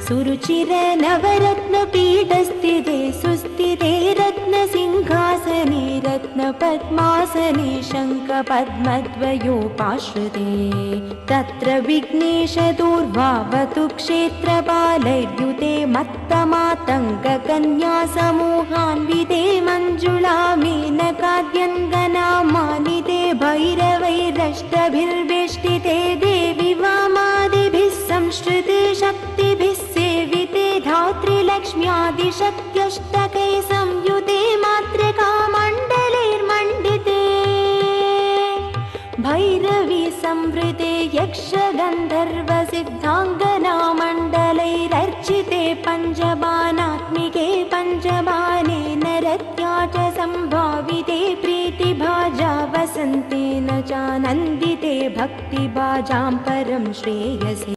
सुरुचिर नवरत्नपीठस्थिते सुस्थिते रत्नसिंहासने रत्नपद्मासने शङ्खपद्मद्वयोपाश्रिते तत्र विघ्नेशदूर्वावतु क्षेत्रपालैर्युते मत्तमातङ्गकन्यासमूहान्विते मञ्जुळामेनकाद्यङ्गनामानिते भैरवैरष्टभिर्वेष्टिते देवि वामादिभिः संश्रिते शक्तिभिः सेविते धात्रीलक्ष्म्यादिशक्त्यष्टकैः संयुते मातृकामण्डलैर्मण्डिते भैरवी संवृते यक्षगन्धर्वसिद्धाङ्गनामण्डलैरर्चिते पञ्चबाणात्मिके पञ्चबाणे नरत्या च सम्भाविते प्रीतिभाजा वसन्तेन चानन्दिते भक्तिभाजां परं श्रेयसे।